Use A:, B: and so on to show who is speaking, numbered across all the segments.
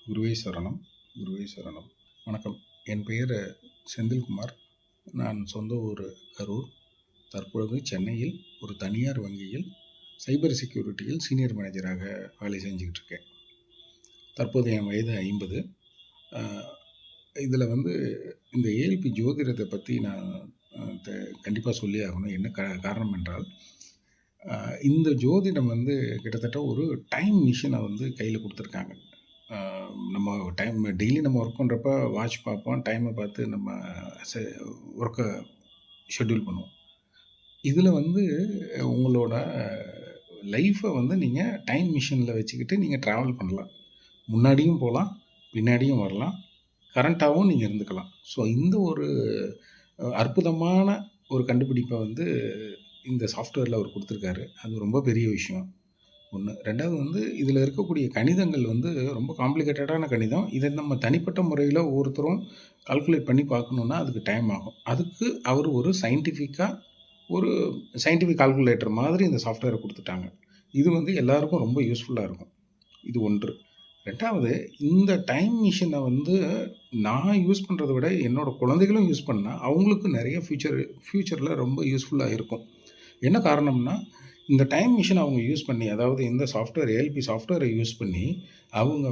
A: குருவே சரணம், குருவே சரணம். வணக்கம். என் பெயர் செந்தில்குமார். நான் சொந்த ஊர் கரூர். தற்பொழுது சென்னையில் ஒரு தனியார் வங்கியில் சைபர் செக்யூரிட்டியில் சீனியர் மேனேஜராக வேலை செஞ்சுக்கிட்டு இருக்கேன். தற்போது என் வயது 50. இதில் இந்த ஏஎல்பி ஜோதிடத்தை பற்றி நான் கண்டிப்பாக சொல்லி ஆகணும். என்ன காரணம் என்றால், இந்த ஜோதிடம் கிட்டத்தட்ட ஒரு டைம் மிஷினை கையில் கொடுத்துருக்காங்க. நம்ம டெய்லி நம்ம ஒர்க் பண்ணுறப்ப வாட்ச் பார்ப்போம், டைமை பார்த்து நம்ம ஒர்க்கை ஷெட்யூல் பண்ணுவோம். இதில் உங்களோட லைஃப்பை நீங்கள் டைம் மிஷினில் வச்சுக்கிட்டு நீங்கள் ட்ராவல் பண்ணலாம். முன்னாடியும் போகலாம், பின்னாடியும் வரலாம், கரண்ட்டாகவும் நீங்கள் இருந்துக்கலாம். ஸோ இந்த ஒரு அற்புதமான ஒரு கண்டுபிடிப்பை இந்த சாஃப்ட்வேரில் அவர் கொடுத்துருக்காரு. அது ரொம்ப பெரிய விஷயம். ஒன்று. 2வது இதில் இருக்கக்கூடிய கணிதங்கள் ரொம்ப காம்ப்ளிகேட்டடான கணிதம். இதை நம்ம தனிப்பட்ட முறையில் ஒவ்வொருத்தரும் கால்குலேட் பண்ணி பார்க்கணுன்னா அதுக்கு டைம் ஆகும். அதுக்கு அவர் ஒரு சயின்டிஃபிக் கால்குலேட்டர் மாதிரி இந்த சாஃப்ட்வேரை கொடுத்துட்டாங்க. இது எல்லாருக்கும் ரொம்ப யூஸ்ஃபுல்லாக இருக்கும். இது ஒன்று. 2வது, இந்த டைம் மிஷினை நான் யூஸ் பண்ணுறத விட என்னோடய குழந்தைகளும் யூஸ் பண்ணால் அவங்களுக்கு நிறைய ஃப்யூச்சரில் ரொம்ப யூஸ்ஃபுல்லாக இருக்கும். என்ன காரணம்னா, இந்த டைம் மிஷினை அவங்க யூஸ் பண்ணி, அதாவது இந்த சாஃப்ட்வேர் ஏஎல்பி சாஃப்ட்வேரை யூஸ் பண்ணி அவங்க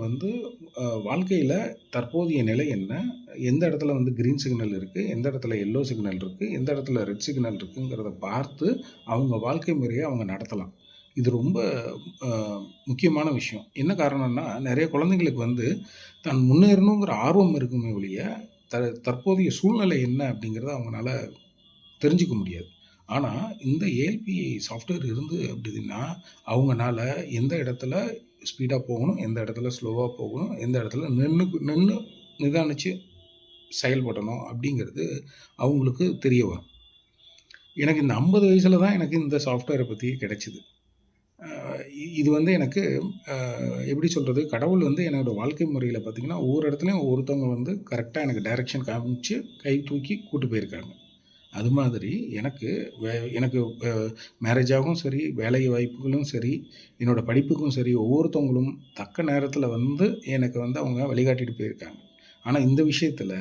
A: வாழ்க்கையில் தற்போதைய நிலை என்ன, எந்த இடத்துல க்ரீன் சிக்னல் இருக்குது, எந்த இடத்துல எல்லோ சிக்னல் இருக்குது, எந்த இடத்துல ரெட் சிக்னல் இருக்குங்கிறத பார்த்து அவங்க வாழ்க்கை முறையை அவங்க நடத்தலாம். இது ரொம்ப முக்கியமான விஷயம். என்ன காரணம்னா, நிறைய குழந்தைங்களுக்கு தான் முன்னேறணுங்கிற ஆர்வம் இருக்குமே ஒழிய தற்போதைய சூழ்நிலை என்ன அப்படிங்கிறத அவங்களால தெரிஞ்சுக்க முடியாது. ஆனால் இந்த ஏஎல்பி சாஃப்ட்வேர் அப்படின்னா அவங்கனால எந்த இடத்துல ஸ்பீடாக போகணும், எந்த இடத்துல ஸ்லோவாக போகணும், எந்த இடத்துல நின்று நிதானித்து செயல்படணும் அப்படிங்கிறது அவங்களுக்கு தெரிய வரும். எனக்கு இந்த 50 வயசில் தான் எனக்கு இந்த சாஃப்ட்வேரை பற்றி கிடைச்சிது. இது எனக்கு எப்படி சொல்கிறது, கடவுள் என்னோடய வாழ்க்கை முறையில் பார்த்திங்கன்னா ஒவ்வொரு இடத்துலையும் ஒவ்வொருத்தவங்க கரெக்டாக எனக்கு டைரெக்ஷன் காமிச்சு கை தூக்கி கூட்டு போயிருக்காங்க. அது மாதிரி எனக்கு மேரேஜ் ஆகவும் சரி, வேலை வாய்ப்புகளும் சரி, என்னோடய படிப்புக்கும் சரி, ஒவ்வொருத்தவங்களும் தக்க நேரத்தில் எனக்கு அவங்க வழிகாட்டிட்டு போயிருக்காங்க. ஆனால் இந்த விஷயத்தில்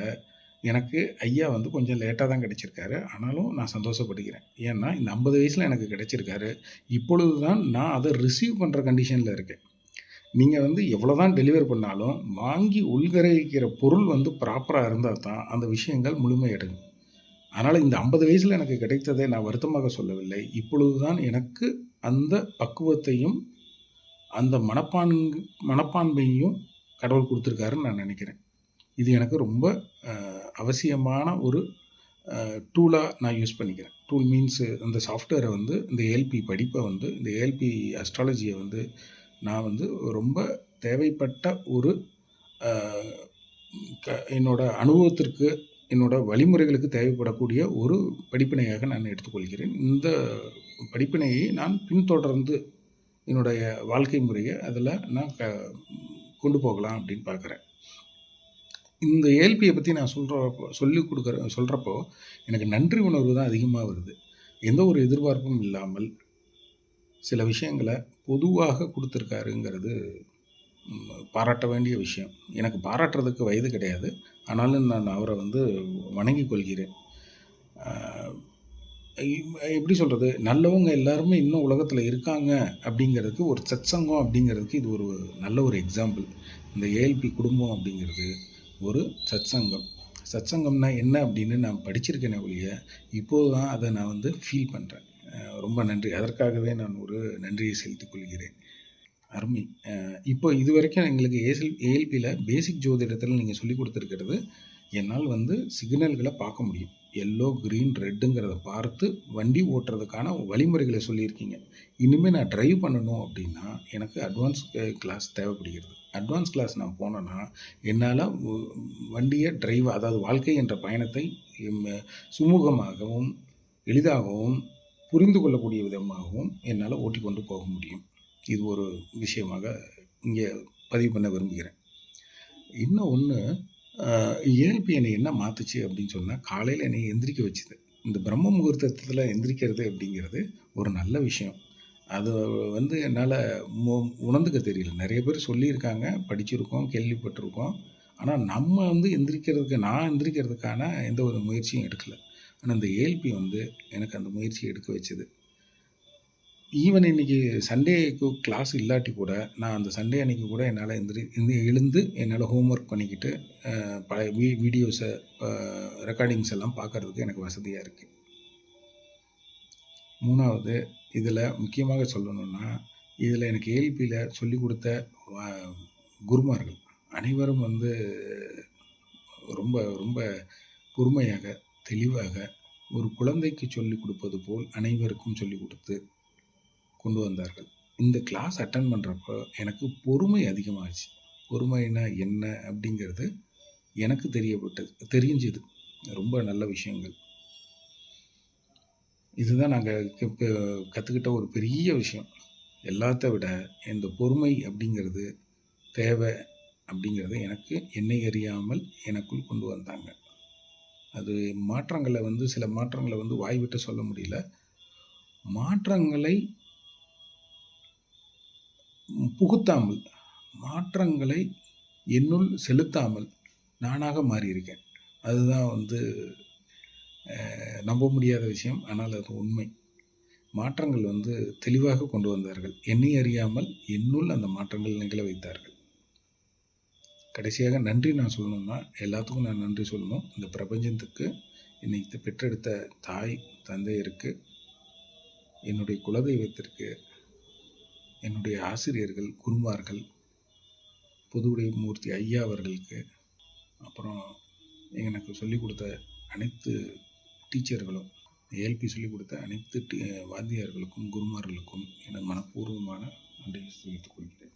A: எனக்கு ஐயா கொஞ்சம் லேட்டாக தான் கிடச்சிருக்காரு. ஆனாலும் நான் சந்தோஷப்படுகிறேன். ஏன்னா இந்த 50 வயசில் எனக்கு கிடச்சிருக்காரு. இப்பொழுது தான் நான் அதை ரிசீவ் பண்ணுற கண்டிஷனில் இருக்கேன். நீங்கள் எவ்வளோ தான் டெலிவர் பண்ணாலும் வாங்கி உள்கிரகிக்கிற பொருள் ப்ராப்பராக இருந்தால் தான் அந்த விஷயங்கள் முழுமையடையும். அதனால் இந்த 50 வயசில் எனக்கு கிடைத்ததை நான் வருத்தமாக சொல்லவில்லை. இப்பொழுது தான் எனக்கு அந்த பக்குவத்தையும் அந்த மனப்பான்மையும் கடவுள் கொடுத்துருக்காருன்னு நான் நினைக்கிறேன். இது எனக்கு ரொம்ப அவசியமான ஒரு டூலாக நான் யூஸ் பண்ணிக்கிறேன். டூல் மீன்ஸ் அந்த சாஃப்ட்வேரை இந்த ஏஎல்பி படிப்பை இந்த ஏஎல்பி அஸ்ட்ராலஜியை நான் ரொம்ப தேவைப்பட்ட ஒரு என்னோட அனுபவத்திற்கு, என்னோட வழிமுறைகளுக்கு தேவைப்படக்கூடிய ஒரு படிப்பினையாக நான் எடுத்துக்கொள்கிறேன். இந்த படிப்பினையை நான் பின்தொடர்ந்து என்னுடைய வாழ்க்கை முறையை அதில் நான் கொண்டு போகலாம் அப்படின்னு பார்க்குறேன். இந்த ஏஎல்பியை பற்றி நான் சொல்கிறப்போ எனக்கு நன்றி உணர்வு தான் அதிகமாக வருது. எந்த ஒரு எதிர்பார்ப்பும் இல்லாமல் சில விஷயங்களை பொதுவாக கொடுத்துருக்காருங்கிறது பாராட்ட வேண்டிய விஷயம். எனக்கு பாராட்டுறதுக்கு வயது கிடையாது. ஆனாலும் நான் அவரை வணங்கி கொள்கிறேன். எப்படி சொல்கிறது, நல்லவங்க எல்லாருமே இன்னும் உலகத்தில் இருக்காங்க அப்படிங்கிறதுக்கு ஒரு சத்சங்கம் அப்படிங்கிறதுக்கு இது ஒரு நல்ல ஒரு எக்ஸாம்பிள். இந்த ஏஎல்பி குடும்பம் அப்படிங்கிறது ஒரு சத்சங்கம். சத்சங்கம்னா என்ன அப்படின்னு நான் படிச்சிருக்கேனே ஒழிய இப்போது தான் அதை நான் ஃபீல் பண்ணுறேன். ரொம்ப நன்றி. அதற்காகவே நான் ஒரு நன்றியை செலுத்திக் கொள்கிறேன். அருமை. இப்போ இது வரைக்கும் எங்களுக்கு ஏஎல்பியில் பேசிக் ஜோதிடத்தில் நீங்கள் சொல்லிக் கொடுத்துருக்கிறது என்னால் சிக்னல்களை பார்க்க முடியும். எல்லோ, க்ரீன், ரெட்டுங்கிறத பார்த்து வண்டி ஓட்டுறதுக்கான வழிமுறைகளை சொல்லியிருக்கீங்க. இனிமேல் நான் ட்ரைவ் பண்ணணும் அப்படின்னா எனக்கு அட்வான்ஸ் கிளாஸ் தேவைப்படுகிறது. அட்வான்ஸ் கிளாஸ் நான் போனேன்னா என்னால் வண்டியை அதாவது வாழ்க்கை என்ற பயணத்தை சுமூகமாகவும் எளிதாகவும் புரிந்து கொள்ளக்கூடிய விதமாகவும் என்னால் ஓட்டி கொண்டு போக முடியும். இது ஒரு விஷயமாக இங்கே பதிவு பண்ண விரும்புகிறேன். இன்னும் ஒன்று, ஏஎல்பி என்னை என்ன மாற்றுச்சு அப்படின்னு சொன்னால், காலையில் என்னை எந்திரிக்க வச்சுது. இந்த பிரம்ம முகூர்த்தத்தில் எந்திரிக்கிறது அப்படிங்கிறது ஒரு நல்ல விஷயம். அது வந்து என்னால மு உணர்ந்துக்க தெரியல. நெறைய பேர் சொல்லியிருக்காங்க, படிச்சிருக்கோம், கேள்விப்பட்டிருக்கோம். ஆனா நம்ம வந்து நான் எந்திரிக்கிறதுக்கான எந்த ஒரு முயற்சியும் எடுக்கல. ஆனா இந்த ஏஎல்பி வந்து எனக்கு அந்த முயற்சிய எடுக்க வச்சது. ஈவன் இன்னைக்கு சண்டேக்கு கிளாஸ் இல்லாட்டி கூட, நான் அந்த சண்டே அன்னைக்கு கூட என்னால எழுந்து என்னால ஹோம் ஒர்க் பண்ணிக்கிட்டு, பழைய வீடியோஸ அ ரெக்கார்டிங்ஸ் எல்லாம் பார்க்கறதுக்கு எனக்கு வசதியா இருக்கு. 3வது இதில முக்கியமாக சொல்லணும்னா, இதில எனக்கு ஏஎல்பியில சொல்லிக் குடுத்த வ குருமார்கள் அனைவரும் வந்து ரொம்ப ரொம்ப பொறுமையாக, தெளிவாக ஒரு குழந்தைக்கு சொல்லிக் குடுப்பது போல் அனைவருக்கும் சொல்லிக் குடுத்து கொண்டு வந்தார்கள். இந்த கிளாஸ் அட்டெண்ட் பண்றப்போ எனக்கு பொறுமை அதிகமாச்சு. பொறுமைனா என்ன அப்படிங்கிறது எனக்கு தெரிஞ்சது. ரொம்ப நல்ல விஷயங்கள். இதுதான் நாங்க இப்ப கத்துக்கிட்ட ஒரு பெரிய விஷயம். எல்லாத்த விட இந்த பொறுமை அப்படிங்கிறது தேவை அப்படிங்கிறத எனக்கு என்னை அறியாமல் எனக்குள் கொண்டு வந்தாங்க. அது சில மாற்றங்கள வந்து வாய் விட்டு சொல்ல முடியல. மாற்றங்களை புகுத்தாமல், மாற்றங்களை என்னுள் செலுத்தாமல் நானாக மாறியிருக்கேன். அதுதான் வந்து நம்ப முடியாத விஷயம். ஆனால் அது உண்மை. மாற்றங்கள் வந்து தெளிவாக கொண்டு வந்தார்கள். என்னை அறியாமல் என்னுள் அந்த மாற்றங்கள் நிகழ வைத்தார்கள். கடைசியாக நன்றி நான் சொல்லணும்னா, எல்லாத்துக்கும் நான் நன்றி சொல்லணும். இந்த பிரபஞ்சத்துக்கு, என்னை பெற்றெடுத்த தாய், தந்தையருக்கு, என்னுடைய குலதெய்வத்திற்கு, என்னுடைய ஆசிரியர்கள், குருமார்கள், புதுவுடைமூர்த்தி ஐயா அவர்களுக்கு, அப்புறம் எனக்கு சொல்லிக் கொடுத்த அனைத்து டீச்சர்களும், ஏஎல்பி சொல்லிக் கொடுத்த அனைத்து வாத்தியார்களுக்கும், குருமார்களுக்கும் எனது மனப்பூர்வமான நன்றியை தெரிவித்துக் கொள்கிறேன்.